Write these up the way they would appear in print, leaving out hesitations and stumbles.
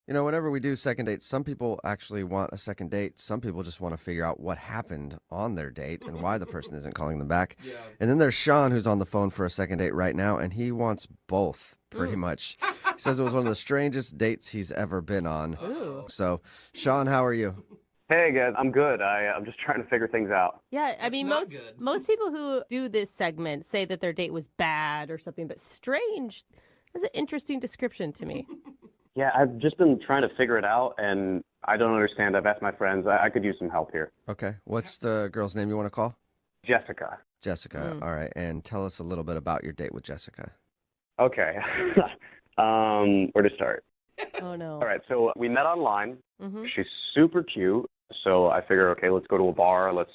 Whenever we do second dates, some people actually want a second date. Some people just want to figure out what happened on their date and why the person isn't calling them back. Yeah. And then there's Sean, who's on the phone for a second date right now, and he wants both, pretty much. He says it was one of the strangest dates he's ever been on. Ooh. So, Sean, how are you? Hey guys, I'm good. I'm just trying to figure things out. Yeah, I That's mean, not most good. most people who do this segment say that their date was bad or something, but strange is an interesting description to me. Yeah, I've just been trying to figure it out, and I don't understand. I've asked my friends. I could use some help here. Okay. What's the girl's name you want to call? Jessica. Jessica. All right. And tell us a little bit about your date with Jessica. Okay. Where to start? Oh no. All right, so we met online. Mm-hmm. She's super cute. So I figure, okay, let's go to a bar. Let's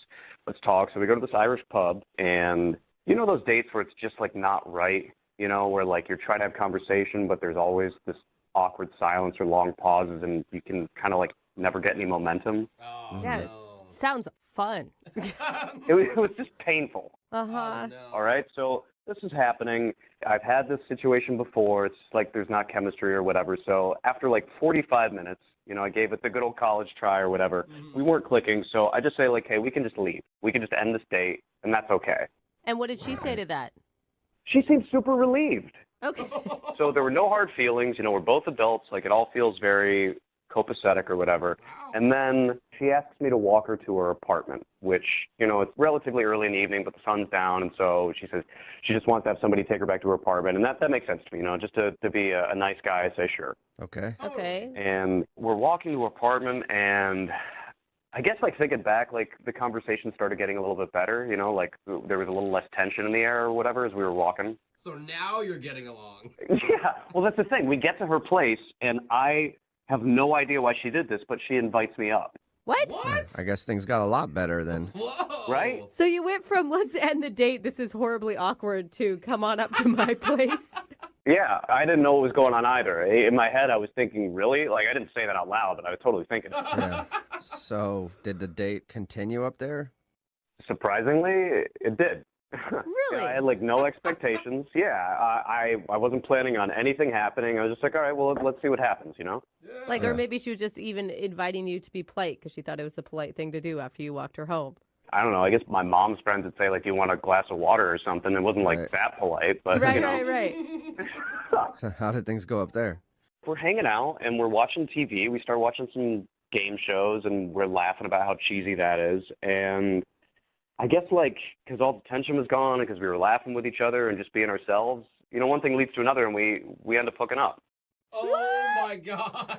talk. So we go to this Irish pub, and you know those dates where it's just like not right, where like you're trying to have conversation, but there's always this awkward silence or long pauses, and you can kind of like never get any momentum. Oh, Yeah. no. Sounds fun. It was just painful. Uh-huh. Oh, no. All right, so this is happening. I've had this situation before. It's like there's not chemistry or whatever. So after like 45 minutes, I gave it the good old college try or whatever. We weren't clicking, so I just say like, hey, we can just leave. We can just end this date, and that's okay. And what did she say to that? She seemed super relieved. Okay. So there were no hard feelings. We're both adults. Like it all feels very copacetic or whatever. Wow. And then she asks me to walk her to her apartment, which, it's relatively early in the evening, but the sun's down. And so she says she just wants to have somebody take her back to her apartment. And that makes sense to me, just to be a nice guy, I say sure. Okay. Okay. And we're walking to her apartment, and I guess like thinking back, like the conversation started getting a little bit better, like there was a little less tension in the air or whatever as we were walking. So now you're getting along. Yeah, well, that's the thing. We get to her place, and I have no idea why she did this, but she invites me up. What? What? I guess things got a lot better then. Whoa. Right? So you went from let's end the date, this is horribly awkward, to come on up to my place. Yeah, I didn't know what was going on either. In my head, I was thinking, really? Like, I didn't say that out loud, but I was totally thinking it. Yeah. So, did the date continue up there? Surprisingly, it did. Really? I had, like, no expectations. Yeah, I wasn't planning on anything happening. I was just like, all right, well, let's see what happens, Like, Yeah. or maybe she was just even inviting you to be polite because she thought it was the polite thing to do after you walked her home. I don't know. I guess my mom's friends would say, like, do you want a glass of water or something? It wasn't, like, Right. that polite, but, Right, right. So how did things go up there? We're hanging out and we're watching TV. We start watching some game shows and we're laughing about how cheesy that is. And I guess like because all the tension was gone and because we were laughing with each other and just being ourselves, one thing leads to another and we end up hooking up. Oh my God.